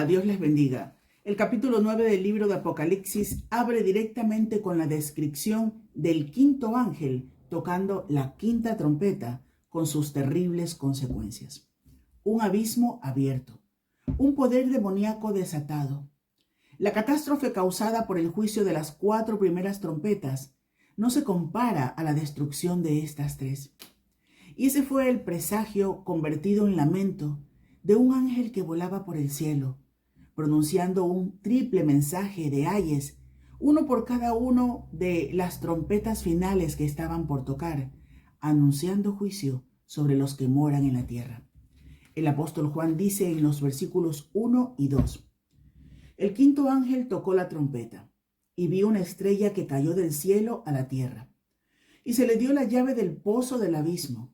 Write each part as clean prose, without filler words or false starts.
Hola, Dios les bendiga. El capítulo 9 del libro de Apocalipsis abre directamente con la descripción del quinto ángel tocando la quinta trompeta con sus terribles consecuencias. Un abismo abierto, un poder demoníaco desatado. La catástrofe causada por el juicio de las 4 primeras trompetas no se compara a la destrucción de estas 3. Y ese fue el presagio convertido en lamento de un ángel que volaba por el cielo, pronunciando un triple mensaje de ayes, uno por cada uno de las trompetas finales que estaban por tocar, anunciando juicio sobre los que moran en la tierra. El apóstol Juan dice en los versículos 1 y 2, el quinto ángel tocó la trompeta, y vi una estrella que cayó del cielo a la tierra, y se le dio la llave del pozo del abismo,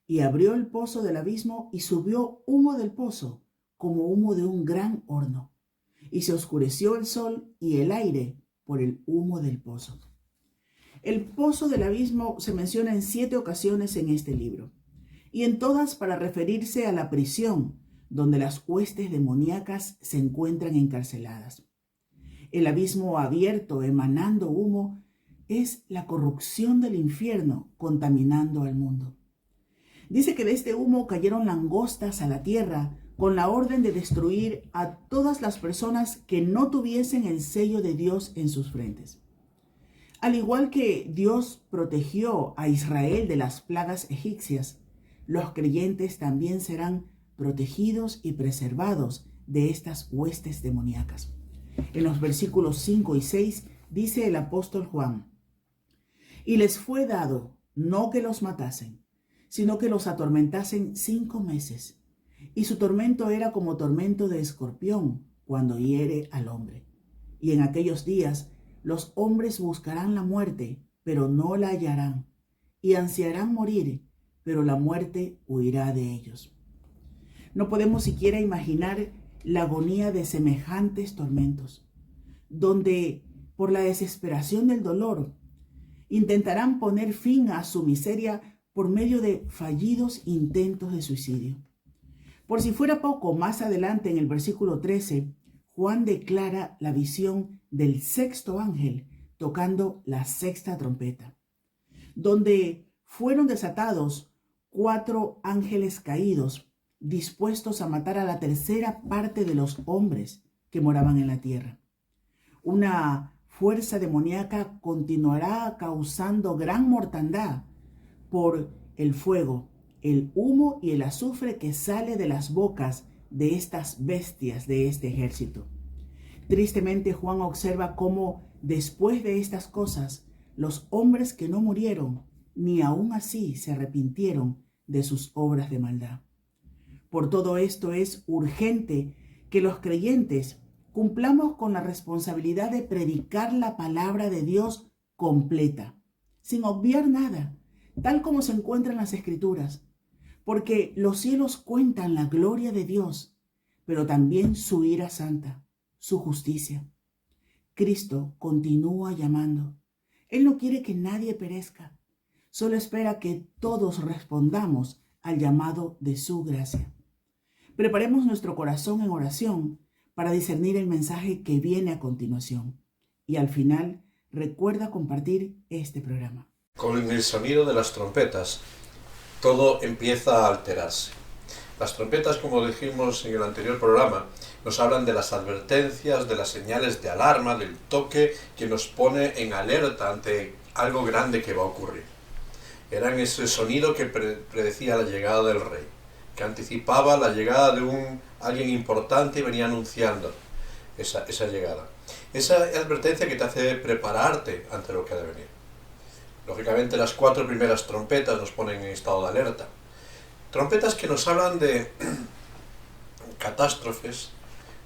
y abrió el pozo del abismo, y subió humo del pozo, como humo de un gran horno, y se oscureció el sol y el aire por el humo del pozo. El pozo del abismo se menciona en 7 ocasiones en este libro, y en todas para referirse a la prisión donde las huestes demoníacas se encuentran encarceladas. El abismo abierto emanando humo es la corrupción del infierno contaminando al mundo. Dice que de este humo cayeron langostas a la tierra con la orden de destruir a todas las personas que no tuviesen el sello de Dios en sus frentes. Al igual que Dios protegió a Israel de las plagas egipcias, los creyentes también serán protegidos y preservados de estas huestes demoníacas. En los versículos 5 y 6 dice el apóstol Juan, y les fue dado no que los matasen, sino que los atormentasen 5 meses. Y su tormento era como tormento de escorpión cuando hiere al hombre. Y en aquellos días los hombres buscarán la muerte, pero no la hallarán, y ansiarán morir, pero la muerte huirá de ellos. No podemos siquiera imaginar la agonía de semejantes tormentos, donde por la desesperación del dolor intentarán poner fin a su miseria por medio de fallidos intentos de suicidio. Por si fuera poco, más adelante en el versículo 13, Juan declara la visión del sexto ángel tocando la sexta trompeta, donde fueron desatados 4 ángeles caídos, dispuestos a matar a la tercera parte de los hombres que moraban en la tierra. Una fuerza demoníaca continuará causando gran mortandad por el fuego, el humo y el azufre que sale de las bocas de estas bestias de este ejército. Tristemente, Juan observa cómo después de estas cosas, los hombres que no murieron, ni aún así se arrepintieron de sus obras de maldad. Por todo esto es urgente que los creyentes cumplamos con la responsabilidad de predicar la palabra de Dios completa, sin obviar nada, tal como se encuentra en las Escrituras, porque los cielos cuentan la gloria de Dios, pero también su ira santa, su justicia. Cristo continúa llamando. Él no quiere que nadie perezca, solo espera que todos respondamos al llamado de su gracia. Preparemos nuestro corazón en oración para discernir el mensaje que viene a continuación. Y al final, recuerda compartir este programa. Con el sonido de las trompetas, todo empieza a alterarse. Las trompetas, como dijimos en el anterior programa, nos hablan de las advertencias, de las señales de alarma, del toque que nos pone en alerta ante algo grande que va a ocurrir. Eran ese sonido que predecía la llegada del rey, que anticipaba la llegada de alguien importante y venía anunciando esa llegada. Esa advertencia que te hace prepararte ante lo que ha de venir. Lógicamente las 4 primeras trompetas nos ponen en estado de alerta. Trompetas que nos hablan de catástrofes,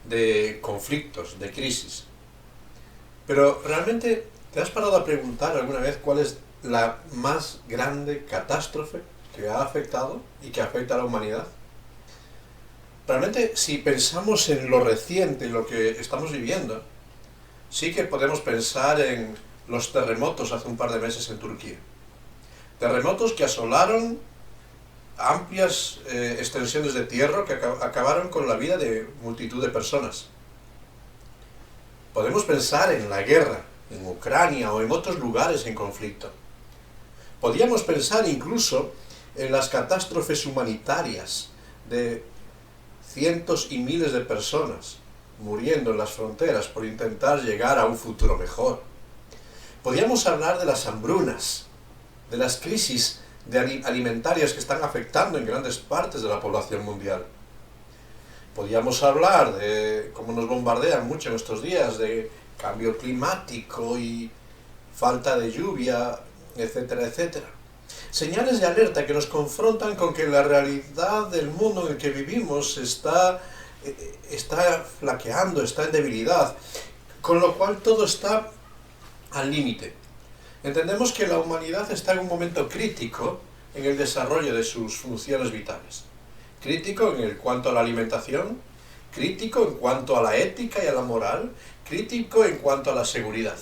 de conflictos, de crisis. Pero realmente, ¿te has parado a preguntar alguna vez cuál es la más grande catástrofe que ha afectado y que afecta a la humanidad? Realmente, si pensamos en lo reciente, en lo que estamos viviendo, sí que podemos pensar en los terremotos hace un par de meses en Turquía. Terremotos que asolaron amplias extensiones de tierra que acabaron con la vida de multitud de personas. Podemos pensar en la guerra, en Ucrania o en otros lugares en conflicto. Podríamos pensar incluso en las catástrofes humanitarias de cientos y miles de personas muriendo en las fronteras por intentar llegar a un futuro mejor. Podríamos hablar de las hambrunas, de las crisis alimentarias que están afectando en grandes partes de la población mundial. Podríamos hablar de cómo nos bombardean mucho en estos días, de cambio climático y falta de lluvia, etcétera, etcétera. Señales de alerta que nos confrontan con que la realidad del mundo en el que vivimos está flaqueando, está en debilidad, con lo cual todo está al límite. Entendemos que la humanidad está en un momento crítico en el desarrollo de sus funciones vitales. Crítico en cuanto a la alimentación, crítico en cuanto a la ética y a la moral, crítico en cuanto a la seguridad.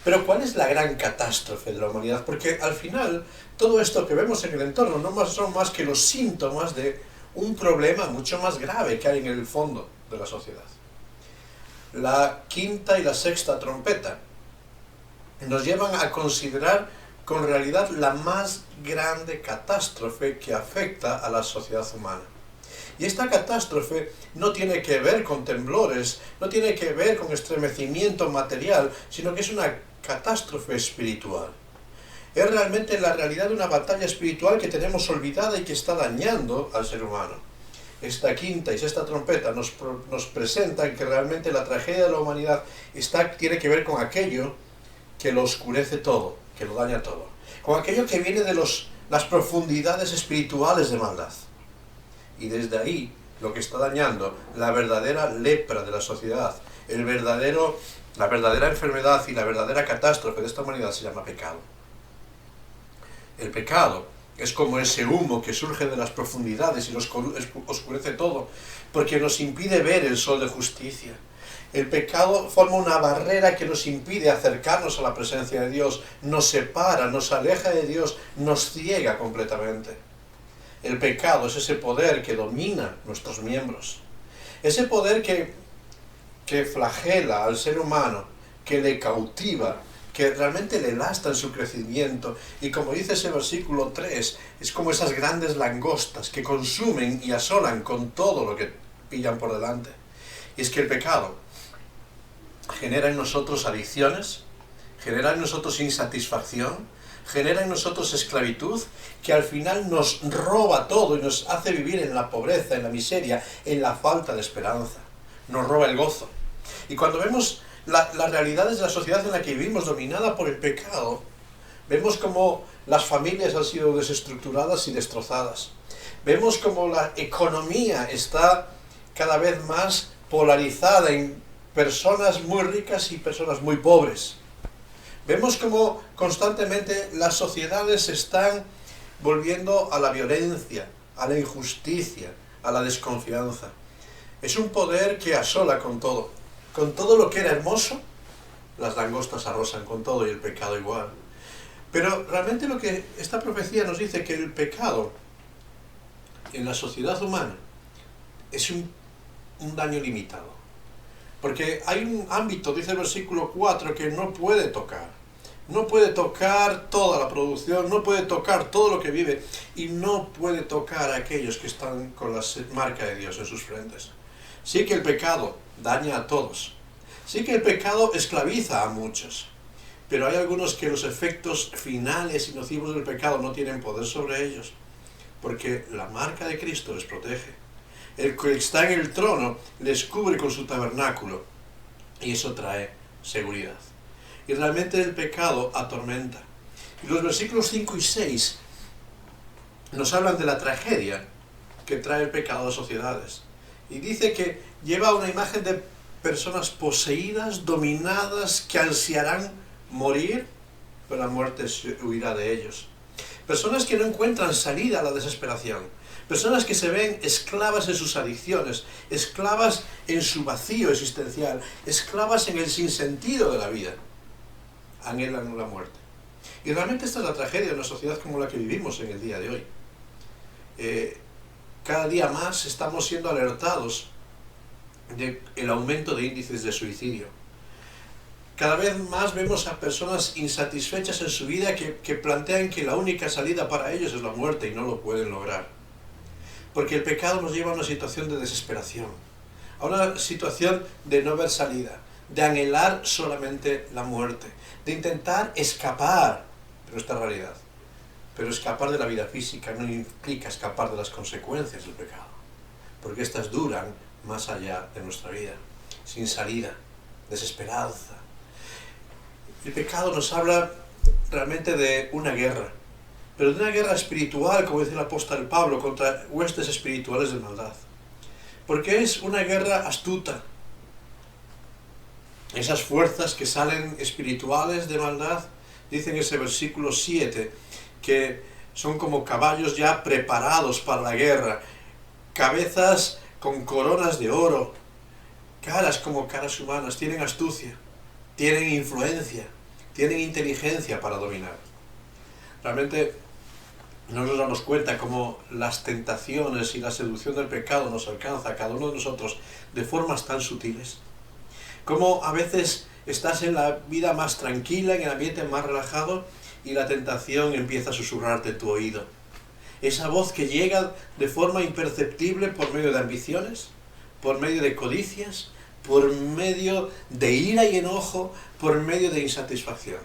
Pero ¿cuál es la gran catástrofe de la humanidad? Porque al final todo esto que vemos en el entorno no son más que los síntomas de un problema mucho más grave que hay en el fondo de la sociedad. La quinta y la sexta trompeta nos llevan a considerar con realidad la más grande catástrofe que afecta a la sociedad humana. Y esta catástrofe no tiene que ver con temblores, no tiene que ver con estremecimiento material, sino que es una catástrofe espiritual. Es realmente la realidad de una batalla espiritual que tenemos olvidada y que está dañando al ser humano. Esta quinta y sexta trompeta nos presentan que realmente la tragedia de la humanidad tiene que ver con aquello que lo oscurece todo, que lo daña todo, con aquello que viene de las profundidades espirituales de maldad. Y desde ahí lo que está dañando la verdadera lepra de la sociedad, la verdadera enfermedad y la verdadera catástrofe de esta humanidad se llama pecado. El pecado es como ese humo que surge de las profundidades y nos oscurece todo, porque nos impide ver el sol de justicia. El pecado forma una barrera que nos impide acercarnos a la presencia de Dios, nos separa, nos aleja de Dios, nos ciega completamente. El pecado es ese poder que domina nuestros miembros, ese poder que flagela al ser humano, que le cautiva, que realmente le lastra en su crecimiento, y como dice ese versículo 3, es como esas grandes langostas que consumen y asolan con todo lo que pillan por delante. Y es que el pecado genera en nosotros adicciones, genera en nosotros insatisfacción, genera en nosotros esclavitud, que al final nos roba todo y nos hace vivir en la pobreza, en la miseria, en la falta de esperanza. Nos roba el gozo. Y cuando vemos las realidades de la sociedad en la que vivimos dominada por el pecado, vemos como las familias han sido desestructuradas y destrozadas. Vemos como la economía está cada vez más polarizada en personas muy ricas y personas muy pobres. Vemos como constantemente las sociedades se están volviendo a la violencia, a la injusticia, a la desconfianza. Es un poder que asola con todo. Con todo lo que era hermoso, las langostas arrosan con todo y el pecado igual. Pero realmente lo que esta profecía nos dice que el pecado en la sociedad humana es un daño limitado. Porque hay un ámbito, dice el versículo 4, que no puede tocar. No puede tocar toda la producción, no puede tocar todo lo que vive, y no puede tocar a aquellos que están con la marca de Dios en sus frentes. Sí que el pecado daña a todos. Sí que el pecado esclaviza a muchos. Pero hay algunos que los efectos finales y nocivos del pecado no tienen poder sobre ellos, porque la marca de Cristo les protege. El que está en el trono les cubre con su tabernáculo, y eso trae seguridad. Y realmente el pecado atormenta. Y los versículos 5 y 6 nos hablan de la tragedia que trae el pecado a las sociedades. Y dice que lleva una imagen de personas poseídas, dominadas, que ansiarán morir, pero la muerte huirá de ellos. Personas que no encuentran salida a la desesperación. Personas que se ven esclavas en sus adicciones, esclavas en su vacío existencial, esclavas en el sinsentido de la vida. Anhelan la muerte. Y realmente esta es la tragedia de una sociedad como la que vivimos en el día de hoy. cada día más estamos siendo alertados del aumento de índices de suicidio. Cada vez más vemos a personas insatisfechas en su vida que plantean que la única salida para ellos es la muerte y no lo pueden lograr. Porque el pecado nos lleva a una situación de desesperación, a una situación de no ver salida, de anhelar solamente la muerte, de intentar escapar de nuestra realidad. Pero escapar de la vida física no implica escapar de las consecuencias del pecado, porque éstas duran más allá de nuestra vida, sin salida, desesperanza. El pecado nos habla realmente de una guerra, pero de una guerra espiritual, como dice el apóstol Pablo, contra huestes espirituales de maldad. Porque es una guerra astuta. Esas fuerzas que salen espirituales de maldad, dicen en ese versículo 7, que son como caballos ya preparados para la guerra, cabezas con coronas de oro, caras como caras humanas, tienen astucia, tienen influencia, tienen inteligencia para dominar. Realmente no nos damos cuenta cómo las tentaciones y la seducción del pecado nos alcanza a cada uno de nosotros de formas tan sutiles. Cómo a veces estás en la vida más tranquila, en el ambiente más relajado, y la tentación empieza a susurrarte en tu oído. Esa voz que llega de forma imperceptible por medio de ambiciones, por medio de codicias, por medio de ira y enojo, por medio de insatisfacción.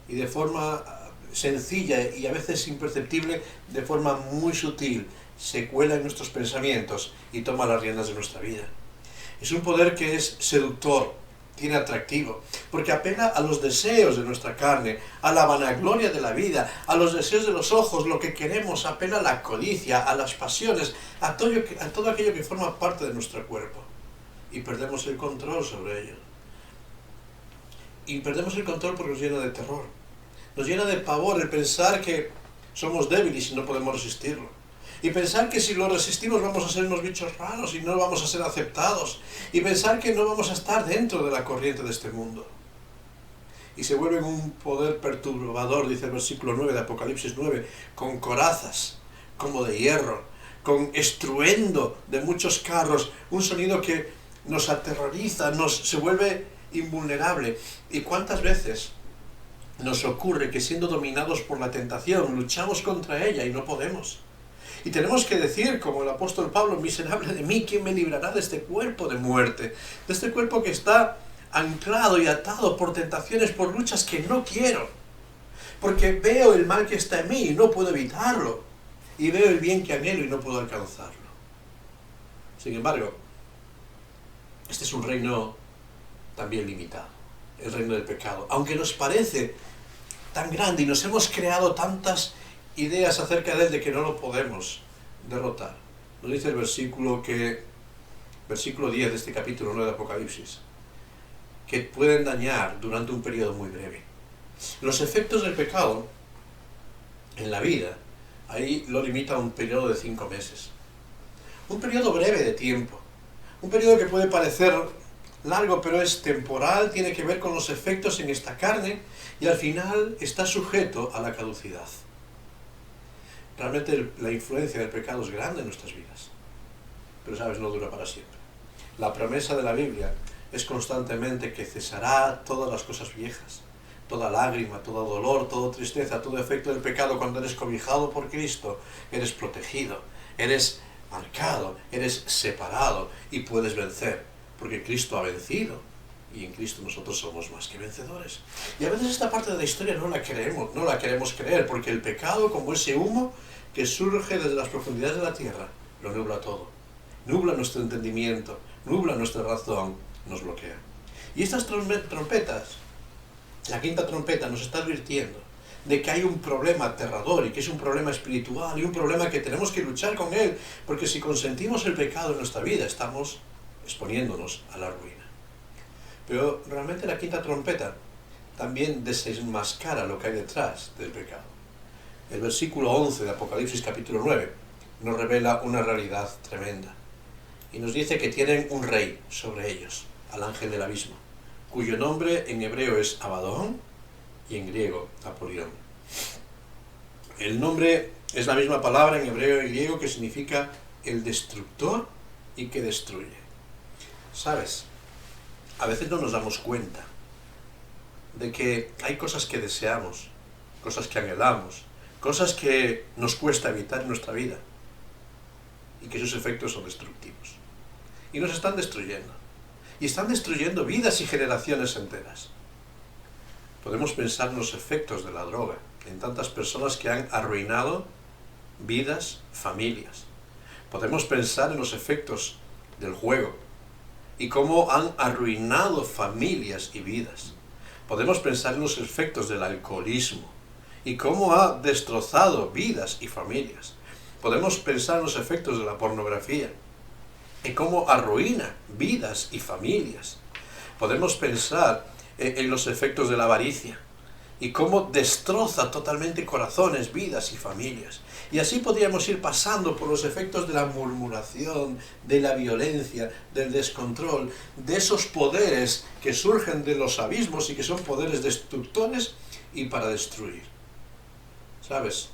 Y de forma sencilla y a veces imperceptible, de forma muy sutil, se cuela en nuestros pensamientos y toma las riendas de nuestra vida. Es un poder que es seductor, tiene atractivo, porque apela a los deseos de nuestra carne, a la vanagloria de la vida, a los deseos de los ojos, lo que queremos, apela a la codicia, a las pasiones, a todo aquello que forma parte de nuestro cuerpo. Y perdemos el control sobre ello. Y perdemos el control porque nos llena de terror. Nos llena de pavor el pensar que somos débiles y no podemos resistirlo. Y pensar que si lo resistimos vamos a ser unos bichos raros y no vamos a ser aceptados. Y pensar que no vamos a estar dentro de la corriente de este mundo. Y se vuelve un poder perturbador, dice el versículo 9 de Apocalipsis 9, con corazas como de hierro, con estruendo de muchos carros, un sonido que nos aterroriza, se vuelve invulnerable. ¿Y cuántas veces nos ocurre que siendo dominados por la tentación luchamos contra ella y no podemos? Y tenemos que decir, como el apóstol Pablo, miserable de mí, ¿quién me librará de este cuerpo de muerte? De este cuerpo que está anclado y atado por tentaciones, por luchas que no quiero. Porque veo el mal que está en mí y no puedo evitarlo. Y veo el bien que anhelo y no puedo alcanzarlo. Sin embargo, este es un reino también limitado, el reino del pecado. Aunque nos parece tan grande y nos hemos creado tantas ideas acerca de él de que no lo podemos derrotar. Nos dice el versículo 10 de este capítulo 9 de Apocalipsis, que pueden dañar durante un periodo muy breve. Los efectos del pecado en la vida, ahí lo limita a un periodo de 5 meses. Un periodo breve de tiempo. Un periodo que puede parecer largo, pero es temporal, tiene que ver con los efectos en esta carne y al final está sujeto a la caducidad. Realmente la influencia del pecado es grande en nuestras vidas, pero sabes, no dura para siempre. La promesa de la Biblia es constantemente que cesará todas las cosas viejas, toda lágrima, todo dolor, toda tristeza, todo efecto del pecado. Cuando eres cobijado por Cristo, eres protegido, eres marcado, eres separado y puedes vencer, porque Cristo ha vencido y en Cristo nosotros somos más que vencedores. Y a veces esta parte de la historia no la queremos creer, porque el pecado, como ese humo que surge desde las profundidades de la tierra, lo nubla todo, nubla nuestro entendimiento, nubla nuestra razón, nos bloquea. Y estas trompetas, la quinta trompeta nos está advirtiendo de que hay un problema aterrador y que es un problema espiritual y un problema que tenemos que luchar con él, porque si consentimos el pecado en nuestra vida estamos exponiéndonos a la ruina. Pero realmente la quinta trompeta también desenmascara lo que hay detrás del pecado. El versículo 11 de Apocalipsis capítulo 9 nos revela una realidad tremenda y nos dice que tienen un rey sobre ellos, al ángel del abismo, cuyo nombre en hebreo es Abadón y en griego Apolión. El nombre Es la misma palabra en hebreo y griego que significa el destructor y que destruye. ¿Sabes? A veces no nos damos cuenta de que hay cosas que deseamos, cosas que anhelamos, cosas que nos cuesta evitar en nuestra vida y que sus efectos son destructivos. Y nos están destruyendo. Y están destruyendo vidas y generaciones enteras. Podemos pensar en los efectos de la droga, en tantas personas que han arruinado vidas, familias. Podemos pensar en los efectos del juego y cómo han arruinado familias y vidas. Podemos pensar en los efectos del alcoholismo y cómo ha destrozado vidas y familias. Podemos pensar en los efectos de la pornografía y cómo arruina vidas y familias. Podemos pensar en los efectos de la avaricia y cómo destroza totalmente corazones, vidas y familias. Y así podríamos ir pasando por los efectos de la murmuración, de la violencia, del descontrol, de esos poderes que surgen de los abismos y que son poderes destructores y para destruir. ¿Sabes?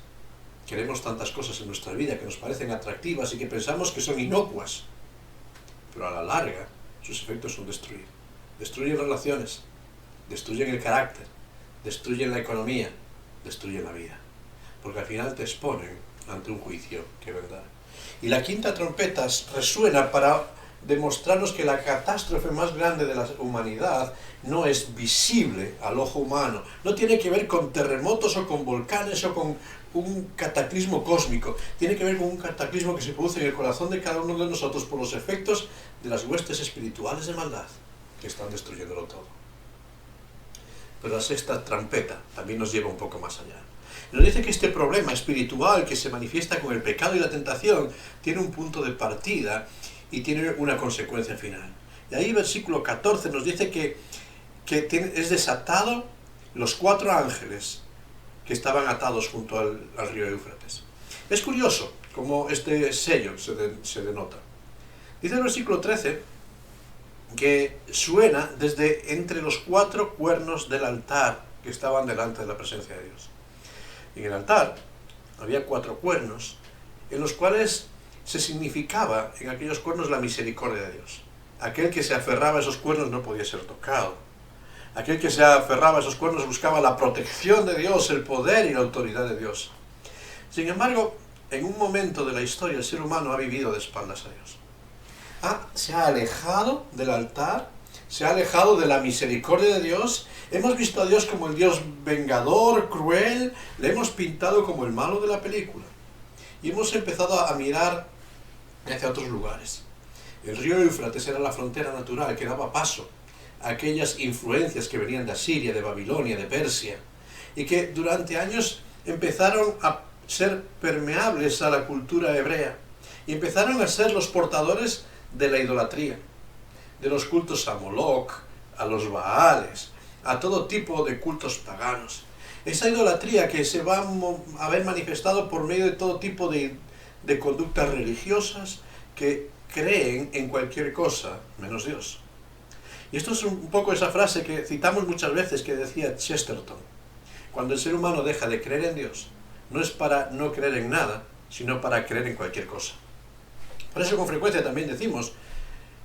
Queremos tantas cosas en nuestra vida que nos parecen atractivas y que pensamos que son inocuas, pero a la larga sus efectos son destruir. Destruyen relaciones, destruyen el carácter, destruyen la economía, destruyen la vida, porque al final te exponen ante un juicio que vendrá. Y la quinta trompeta resuena para demostrarnos que la catástrofe más grande de la humanidad no es visible al ojo humano, no tiene que ver con terremotos o con volcanes o con un cataclismo cósmico, tiene que ver con un cataclismo que se produce en el corazón de cada uno de nosotros por los efectos de las huestes espirituales de maldad que están destruyéndolo todo. Pero la sexta trompeta también nos lleva un poco más allá. Nos dice que este problema espiritual que se manifiesta con el pecado y la tentación tiene un punto de partida y tiene una consecuencia final. Y ahí versículo 14 nos dice que es desatado los 4 ángeles que estaban atados junto al río Éufrates. Es curioso cómo este sello se denota. Dice el versículo 13 que suena desde entre los 4 cuernos del altar que estaban delante de la presencia de Dios. En el altar había 4 cuernos en los cuales se significaba en aquellos cuernos la misericordia de Dios. Aquel que se aferraba a esos cuernos no podía ser tocado. Aquel que se aferraba a esos cuernos buscaba la protección de Dios, el poder y la autoridad de Dios. Sin embargo, en un momento de la historia el ser humano ha vivido de espaldas a Dios. Se ha alejado del altar, se ha alejado de la misericordia de Dios. Hemos visto a Dios como el Dios vengador, cruel, le hemos pintado como el malo de la película. Y hemos empezado a mirar hacia otros lugares. El río Éufrates era la frontera natural que daba paso a aquellas influencias que venían de Asiria, de Babilonia, de Persia, y que durante años empezaron a ser permeables a la cultura hebrea, y empezaron a ser los portadores de la idolatría, de los cultos a Moloch, a los Baales, a todo tipo de cultos paganos. Esa idolatría que se va a ver manifestado por medio de todo tipo de conductas religiosas que creen en cualquier cosa menos Dios. Y esto es un poco esa frase que citamos muchas veces que decía Chesterton. Cuando el ser humano deja de creer en Dios, no es para no creer en nada, sino para creer en cualquier cosa. Por eso con frecuencia también decimos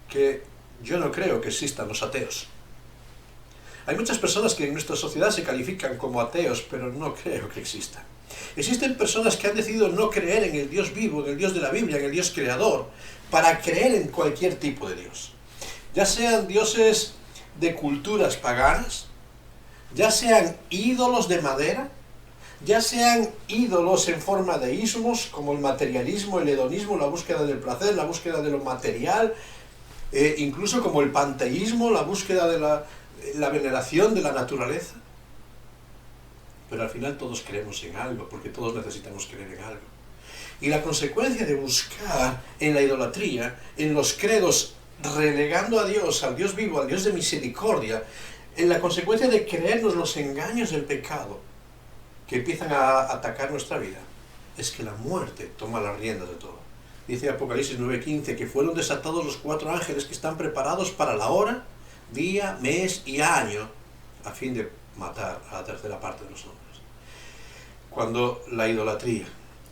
que yo no creo que existan los ateos. Hay muchas personas que en nuestra sociedad se califican como ateos, pero no creo que existan. Existen personas que han decidido no creer en el Dios vivo, en el Dios de la Biblia, en el Dios creador, para creer en cualquier tipo de Dios. Ya sean dioses de culturas paganas, ya sean ídolos de madera, ya sean ídolos en forma de ismos, como el materialismo, el hedonismo, la búsqueda del placer, la búsqueda de lo material, incluso como el panteísmo, la búsqueda de la veneración de la naturaleza. Pero al final todos creemos en algo, porque todos necesitamos creer en algo. Y la consecuencia de buscar en la idolatría, en los credos, relegando a Dios, al Dios vivo, al Dios de misericordia, en la consecuencia de creernos los engaños del pecado que empiezan a atacar nuestra vida, es que la muerte toma las riendas de todo. Dice Apocalipsis 9:15 que fueron desatados los 4 ángeles que están preparados para la hora, día, mes y año, a fin de matar a la tercera parte de los hombres. Cuando la idolatría,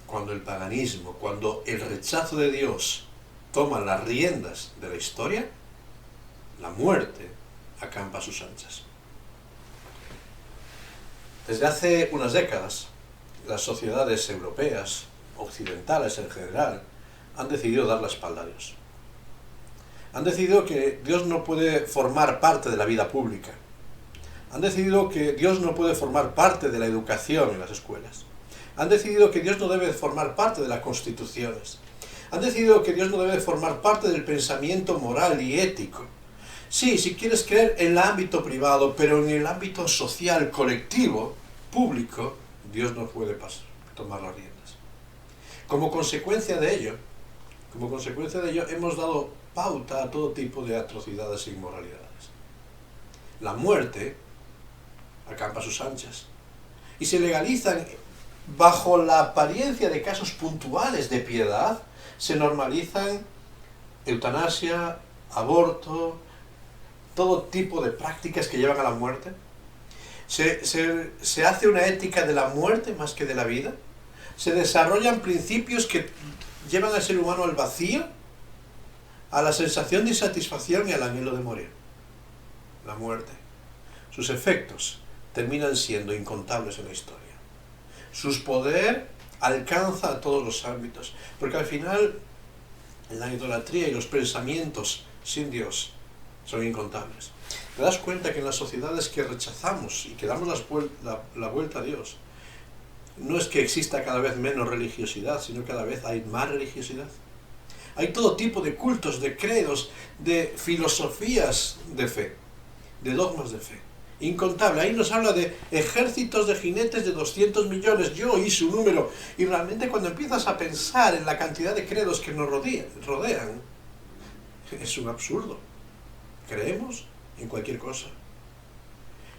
cuando el paganismo, cuando el rechazo de Dios toma las riendas de la historia, la muerte acampa a sus anchas. Desde hace unas décadas, las sociedades europeas, occidentales en general, han decidido dar la espalda a Dios. Han decidido que Dios no puede formar parte de la vida pública. Han decidido que Dios no puede formar parte de la educación en las escuelas. Han decidido que Dios no debe formar parte de las constituciones. Han decidido que Dios no debe formar parte del pensamiento moral y ético. Sí, si quieres creer en el ámbito privado, pero en el ámbito social, colectivo, público, Dios no puede tomar las riendas. Como consecuencia de ello, hemos dado pauta a todo tipo de atrocidades e inmoralidades. La muerte acampa a sus anchas y se legalizan bajo la apariencia de casos puntuales de piedad, se normalizan eutanasia, aborto, todo tipo de prácticas que llevan a la muerte. Se hace una ética de la muerte más que de la vida. Se desarrollan principios que llevan al ser humano al vacío, a la sensación de insatisfacción y al anhelo de morir. La muerte. Sus efectos terminan siendo incontables en la historia. Su poder alcanza a todos los ámbitos, porque al final la idolatría y los pensamientos sin Dios son incontables. Te das cuenta que en las sociedades que rechazamos y que damos la vuelta a Dios, no es que exista cada vez menos religiosidad, sino cada vez hay más religiosidad. Hay todo tipo de cultos, de credos, de filosofías de fe, de dogmas de fe. Incontable. Ahí nos habla de ejércitos de jinetes de 200 millones. Yo oí su número. Y realmente cuando empiezas a pensar en la cantidad de credos que nos rodean, es un absurdo. Creemos en cualquier cosa.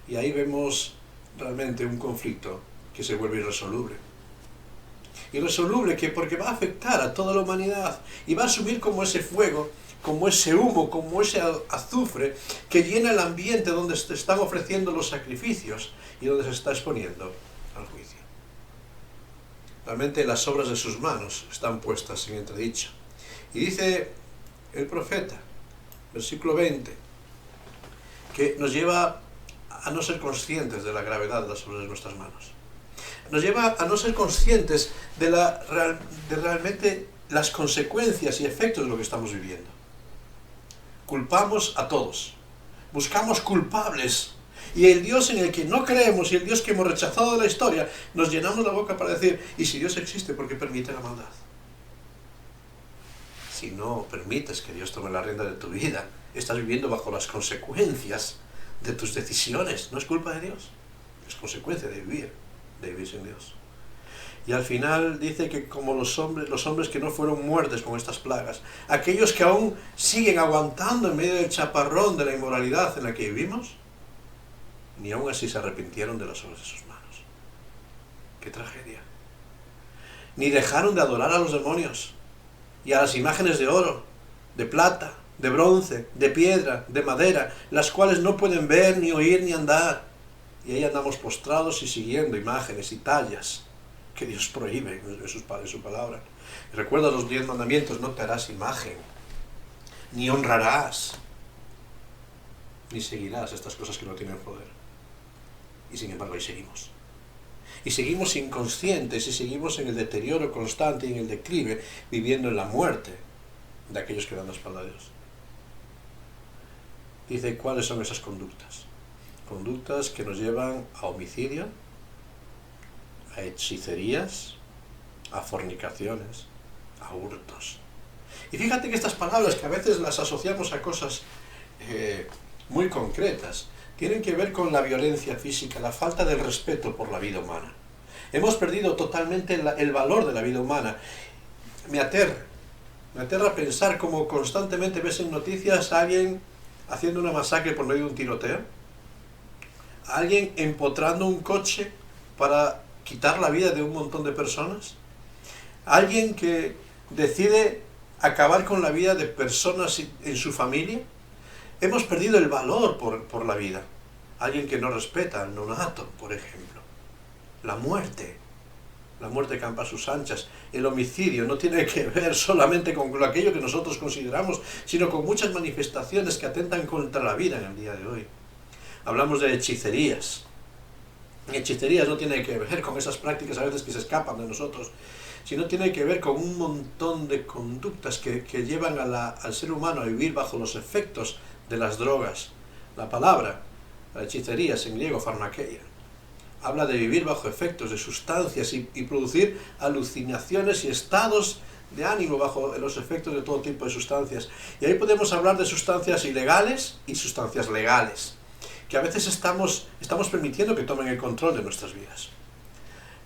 Y ahí vemos realmente un conflicto que se vuelve irresoluble. Irresoluble porque va a afectar a toda la humanidad y va a subir como ese fuego, como ese humo, como ese azufre que llena el ambiente donde se están ofreciendo los sacrificios y donde se está exponiendo al juicio. Realmente las obras de sus manos están puestas en entredicho. Y dice el profeta, versículo 20, que nos lleva a no ser conscientes de la gravedad de las obras de nuestras manos. Nos lleva a no ser conscientes de realmente las consecuencias y efectos de lo que estamos viviendo. Culpamos a todos, buscamos culpables, y el Dios en el que no creemos y el Dios que hemos rechazado de la historia, nos llenamos la boca para decir, ¿y si Dios existe, por qué permite la maldad? Si no permites que Dios tome la rienda de tu vida, estás viviendo bajo las consecuencias de tus decisiones. No es culpa de Dios, es consecuencia de vivir sin Dios. Y al final dice que como los hombres que no fueron muertos con estas plagas, aquellos que aún siguen aguantando en medio del chaparrón de la inmoralidad en la que vivimos, ni aún así se arrepintieron de las obras de sus manos. ¡Qué tragedia! Ni dejaron de adorar a los demonios y a las imágenes de oro, de plata, de bronce, de piedra, de madera, las cuales no pueden ver, ni oír, ni andar. Y ahí andamos postrados y siguiendo imágenes y tallas que Dios prohíbe en su palabra. Y recuerda los 10 mandamientos: no te harás imagen, ni honrarás, ni seguirás estas cosas que no tienen poder. Y sin embargo ahí seguimos. Y seguimos inconscientes y seguimos en el deterioro constante y en el declive, viviendo en la muerte de aquellos que dan la espalda a Dios. Dice, ¿cuáles son esas conductas? Conductas que nos llevan a homicidio, a hechicerías, a fornicaciones, a hurtos. Y fíjate que estas palabras, que a veces las asociamos a cosas muy concretas, tienen que ver con la violencia física, la falta del respeto por la vida humana. Hemos perdido totalmente el valor de la vida humana. Me aterra pensar cómo constantemente ves en noticias a alguien haciendo una masacre por medio de un tiroteo, a alguien empotrando un coche para quitar la vida de un montón de personas, a alguien que decide acabar con la vida de personas en su familia. Hemos perdido el valor por la vida. Alguien que no respeta al nonato, por ejemplo. La muerte. la muerte campa a sus anchas. El homicidio no tiene que ver solamente con aquello que nosotros consideramos, sino con muchas manifestaciones que atentan contra la vida en el día de hoy. Hablamos de hechicerías. Hechicerías no tiene que ver con esas prácticas a veces que se escapan de nosotros, sino tiene que ver con un montón de conductas que llevan al ser humano a vivir bajo los efectos de las drogas. La palabra, la hechicería, es en griego pharmakeia. Habla de vivir bajo efectos de sustancias y producir alucinaciones y estados de ánimo bajo los efectos de todo tipo de sustancias. Y ahí podemos hablar de sustancias ilegales y sustancias legales, que a veces estamos permitiendo que tomen el control de nuestras vidas.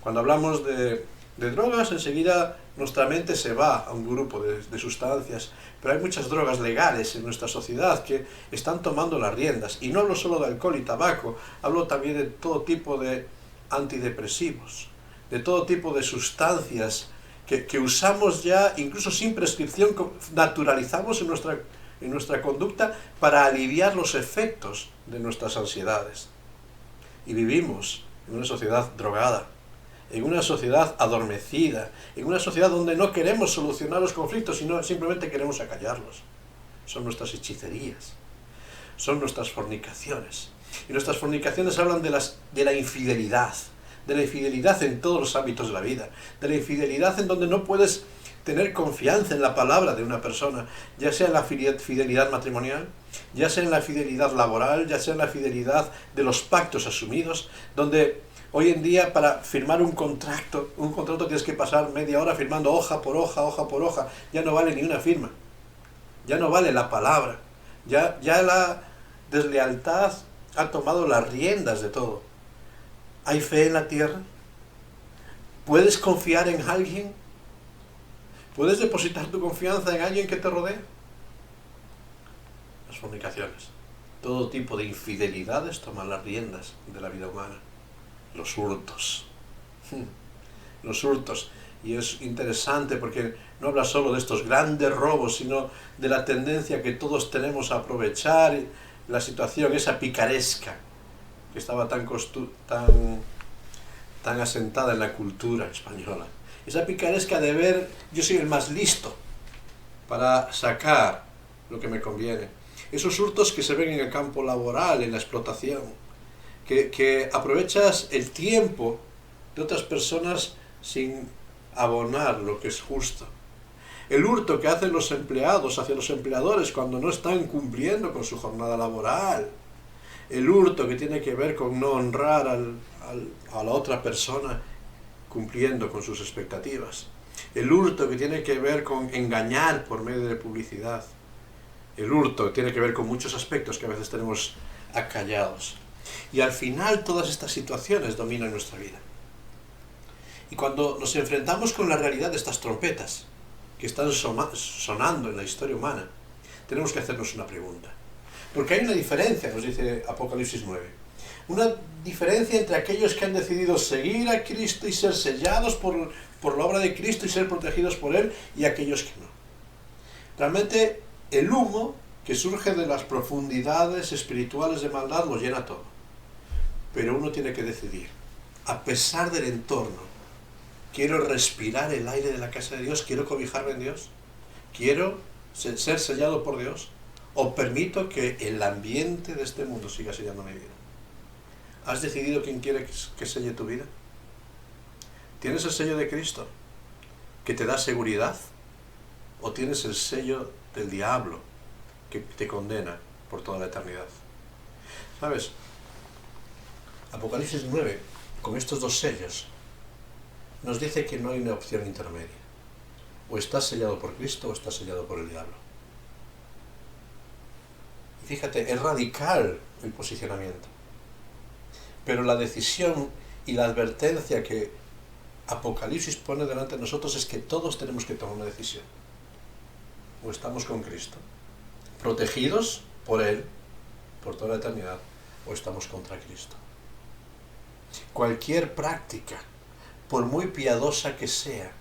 Cuando hablamos de drogas, enseguida nuestra mente se va a un grupo de sustancias, pero hay muchas drogas legales en nuestra sociedad que están tomando las riendas. Y no hablo solo de alcohol y tabaco, hablo también de todo tipo de antidepresivos, de todo tipo de sustancias que usamos ya, incluso sin prescripción, naturalizamos en nuestra conducta para aliviar los efectos de nuestras ansiedades. Y vivimos en una sociedad drogada, en una sociedad adormecida, en una sociedad donde no queremos solucionar los conflictos, sino simplemente queremos acallarlos. Son nuestras hechicerías, son nuestras fornicaciones. Y nuestras fornicaciones hablan de la infidelidad en todos los ámbitos de la vida, de la infidelidad en donde no puedes tener confianza en la palabra de una persona, ya sea en la fidelidad matrimonial, ya sea en la fidelidad laboral, ya sea en la fidelidad de los pactos asumidos, donde hoy en día para firmar un contrato tienes que pasar media hora firmando hoja por hoja, ya no vale ni una firma, ya no vale la palabra, ya la deslealtad ha tomado las riendas de todo. ¿Hay fe en la tierra? ¿Puedes confiar en alguien? ¿Puedes depositar tu confianza en alguien que te rodea? Las fornicaciones, todo tipo de infidelidades toman las riendas de la vida humana. Los hurtos. Y es interesante porque no habla solo de estos grandes robos, sino de la tendencia que todos tenemos a aprovechar la situación, esa picaresca que estaba tan asentada en la cultura española. Esa picaresca de ver, yo soy el más listo para sacar lo que me conviene. Esos hurtos que se ven en el campo laboral, en la explotación, que aprovechas el tiempo de otras personas sin abonar lo que es justo. El hurto que hacen los empleados hacia los empleadores cuando no están cumpliendo con su jornada laboral. El hurto que tiene que ver con no honrar a la otra persona cumpliendo con sus expectativas. El hurto que tiene que ver con engañar por medio de publicidad. El hurto que tiene que ver con muchos aspectos que a veces tenemos acallados. Y al final todas estas situaciones dominan nuestra vida. Y cuando nos enfrentamos con la realidad de estas trompetas que están sonando en la historia humana, tenemos que hacernos una pregunta. Porque hay una diferencia, nos dice Apocalipsis 9. Una diferencia entre aquellos que han decidido seguir a Cristo y ser sellados por la obra de Cristo y ser protegidos por Él, y aquellos que no. Realmente el humo que surge de las profundidades espirituales de maldad lo llena todo. Pero uno tiene que decidir, a pesar del entorno, quiero respirar el aire de la casa de Dios, quiero cobijarme en Dios, quiero ser sellado por Dios, o permito que el ambiente de este mundo siga sellando mi vida. ¿Has decidido quién quiere que selle tu vida? ¿Tienes el sello de Cristo que te da seguridad? ¿O tienes el sello del diablo que te condena por toda la eternidad? ¿Sabes? Apocalipsis 9, con estos dos sellos, nos dice que no hay una opción intermedia. O estás sellado por Cristo o estás sellado por el diablo. Y fíjate, es radical el posicionamiento. Pero la decisión y la advertencia que Apocalipsis pone delante de nosotros es que todos tenemos que tomar una decisión. O estamos con Cristo, protegidos por Él, por toda la eternidad, o estamos contra Cristo. Cualquier práctica, por muy piadosa que sea,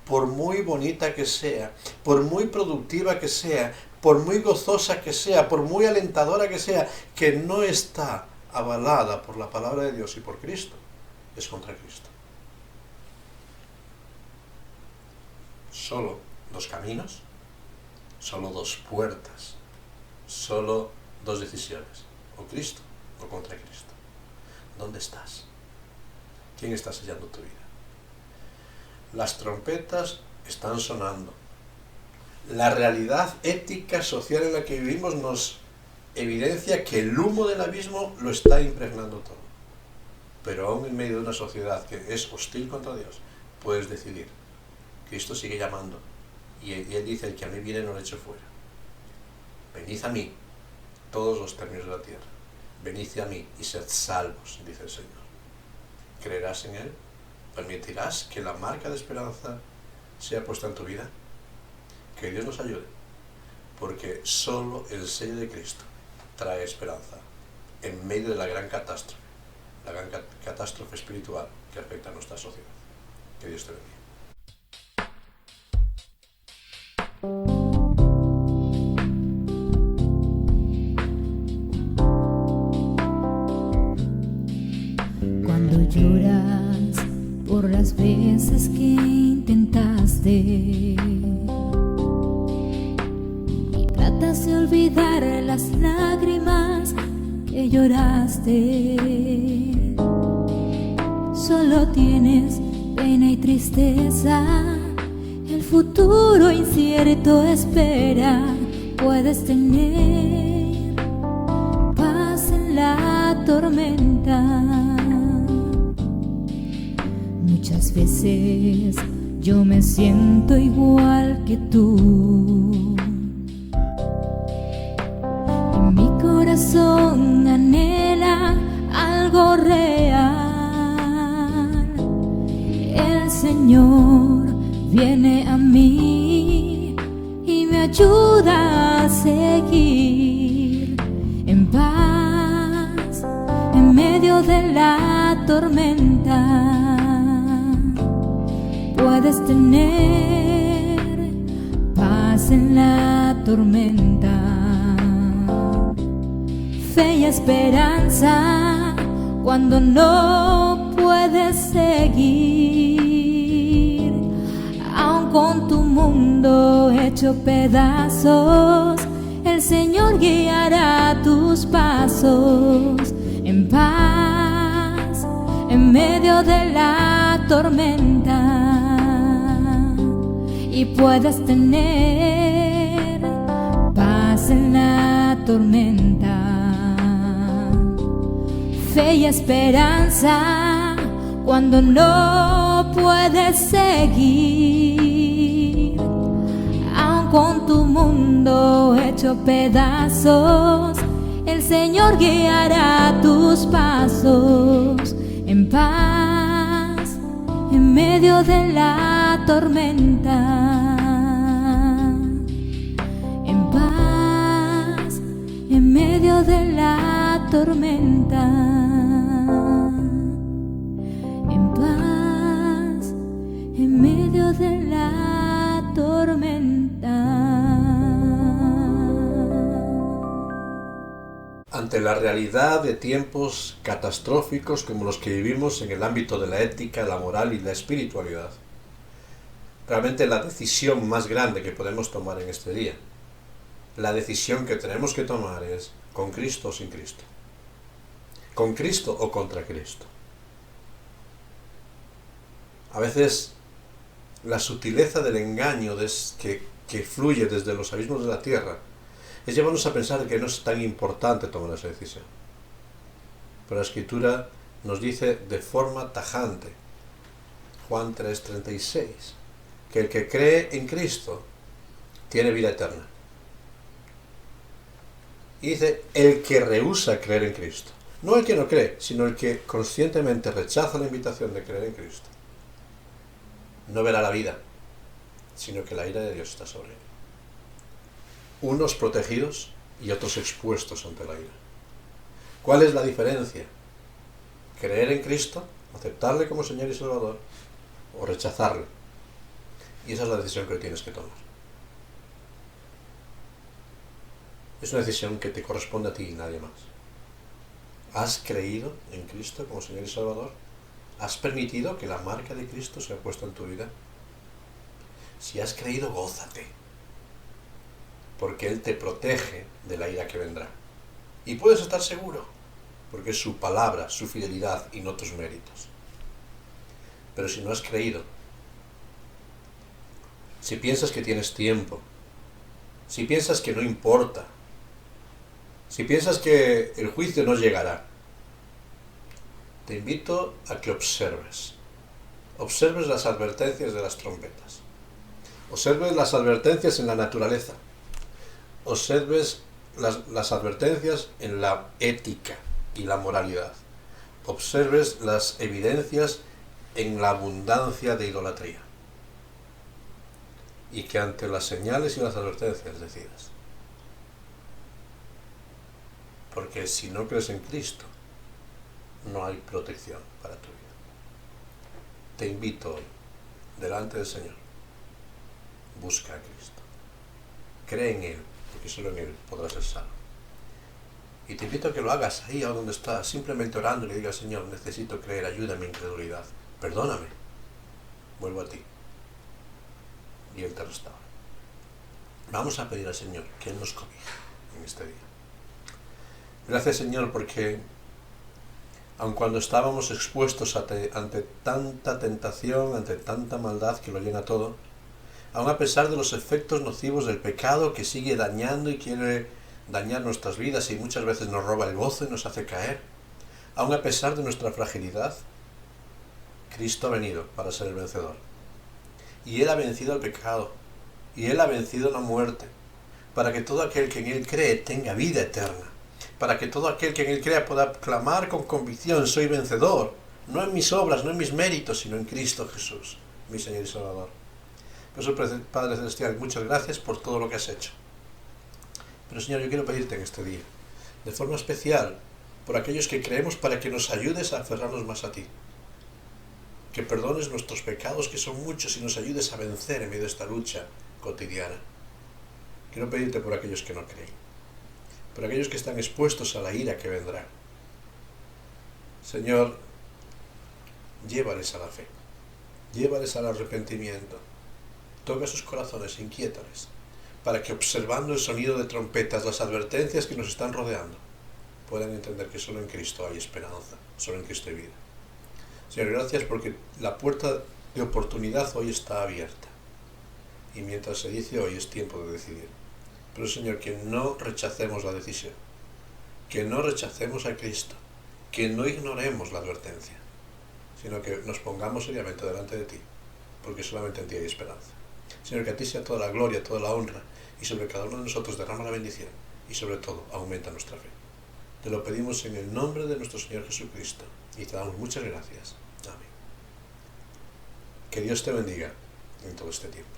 por muy bonita que sea, por muy productiva que sea, por muy gozosa que sea, por muy alentadora que sea, que no está avalada por la palabra de Dios y por Cristo, es contra Cristo. solo dos caminos, solo dos puertas, solo dos decisiones, o Cristo o contra Cristo. ¿Dónde estás? ¿Quién está sellando tu vida? Las trompetas están sonando. La realidad ética social en la que vivimos nos evidencia que el humo del abismo lo está impregnando todo. Pero aún en medio de una sociedad que es hostil contra Dios, puedes decidir. Cristo sigue llamando. Y él dice, el que a mí viene no le echo fuera. Venid a mí, todos los términos de la tierra. Venid a mí y sed salvos, dice el Señor. ¿Creerás en Él? ¿Permitirás que la marca de esperanza sea puesta en tu vida? Que Dios nos ayude, porque solo el sello de Cristo trae esperanza en medio de la gran catástrofe espiritual que afecta a nuestra sociedad. Que Dios te bendiga. Cuando lloras por las veces que intentaste y tratas de olvidar las lágrimas que lloraste, solo tienes pena y tristeza. El futuro incierto espera. Puedes tener paz en la tormenta. Muchas veces yo me siento igual que tú, y mi corazón anhela algo real. El Señor viene a mí y me ayuda a seguir en paz en medio de la tormenta. Puedes tener paz en la tormenta, fe y esperanza cuando no puedes seguir. Aun con tu mundo hecho pedazos, el Señor guiará tus pasos en paz en medio de la tormenta. Y puedes tener paz en la tormenta, fe y esperanza cuando no puedes seguir. Aun con tu mundo hecho pedazos, el Señor guiará tus pasos en paz en medio de la tormenta. En paz en medio de la tormenta. En paz en medio de la tormenta. Ante la realidad de tiempos catastróficos como los que vivimos en el ámbito de la ética, la moral y la espiritualidad, realmente la decisión más grande que podemos tomar en este día, la decisión que tenemos que tomar es con Cristo o sin Cristo, con Cristo o contra Cristo. A veces la sutileza del engaño que fluye desde los abismos de la tierra es llevarnos a pensar que no es tan importante tomar esa decisión. Pero la Escritura nos dice de forma tajante, Juan 3:36, que el que cree en Cristo tiene vida eterna. Y dice, el que rehúsa creer en Cristo. No el que no cree, sino el que conscientemente rechaza la invitación de creer en Cristo. No verá la vida, sino que la ira de Dios está sobre él. Unos protegidos y otros expuestos ante la ira. ¿Cuál es la diferencia? ¿Creer en Cristo, aceptarle como Señor y Salvador, o rechazarle? Y esa es la decisión que hoy tienes que tomar. Es una decisión que te corresponde a ti y nadie más. ¿Has creído en Cristo como Señor y Salvador? ¿Has permitido que la marca de Cristo sea puesta en tu vida? Si has creído, gózate, porque Él te protege de la ira que vendrá. Y puedes estar seguro, porque es su palabra, su fidelidad y no tus méritos. Pero si no has creído, si piensas que tienes tiempo, si piensas que no importa, si piensas que el juicio no llegará, te invito a que observes las advertencias de las trompetas, observes las advertencias en la naturaleza, observes las advertencias en la ética y la moralidad, observes las evidencias en la abundancia de idolatría, y que ante las señales y las advertencias decidas. Porque si no crees en Cristo, no hay protección para tu vida. Te invito hoy, delante del Señor, busca a Cristo. Cree en Él, porque solo en Él podrás ser salvo. Y te invito a que lo hagas ahí a donde estás, simplemente orando y le digas: Señor, necesito creer, ayuda a mi incredulidad, perdóname, vuelvo a ti. Y Él te restaura. Vamos a pedir al Señor que Él nos cobije en este día. Gracias, Señor, porque aun cuando estábamos expuestos ante tanta tentación, ante tanta maldad que lo llena todo, aun a pesar de los efectos nocivos del pecado que sigue dañando y quiere dañar nuestras vidas y muchas veces nos roba el gozo y nos hace caer, aun a pesar de nuestra fragilidad, Cristo ha venido para ser el vencedor. Y Él ha vencido al pecado, y Él ha vencido la muerte, para que todo aquel que en Él cree tenga vida eterna, para que todo aquel que en Él crea pueda clamar con convicción: soy vencedor, no en mis obras, no en mis méritos, sino en Cristo Jesús, mi Señor y Salvador. Por eso, Padre Celestial, muchas gracias por todo lo que has hecho. Pero, Señor, yo quiero pedirte en este día, de forma especial, por aquellos que creemos, para que nos ayudes a aferrarnos más a ti, que perdones nuestros pecados, que son muchos, y nos ayudes a vencer en medio de esta lucha cotidiana. Quiero pedirte por aquellos que no creen, por aquellos que están expuestos a la ira que vendrá. Señor, llévales a la fe, llévales al arrepentimiento, toca sus corazones, inquiétales, para que, observando el sonido de trompetas, las advertencias que nos están rodeando, puedan entender que solo en Cristo hay esperanza, solo en Cristo hay vida. Señor, gracias porque la puerta de oportunidad hoy está abierta. Y mientras se dice hoy, es tiempo de decidir. Pero, Señor, que no rechacemos la decisión, que no rechacemos a Cristo, que no ignoremos la advertencia, sino que nos pongamos seriamente delante de ti, porque solamente en ti hay esperanza. Señor, que a ti sea toda la gloria, toda la honra, y sobre cada uno de nosotros derrama la bendición, y sobre todo aumenta nuestra fe. Te lo pedimos en el nombre de nuestro Señor Jesucristo, y te damos muchas gracias. Amén. Que Dios te bendiga en todo este tiempo.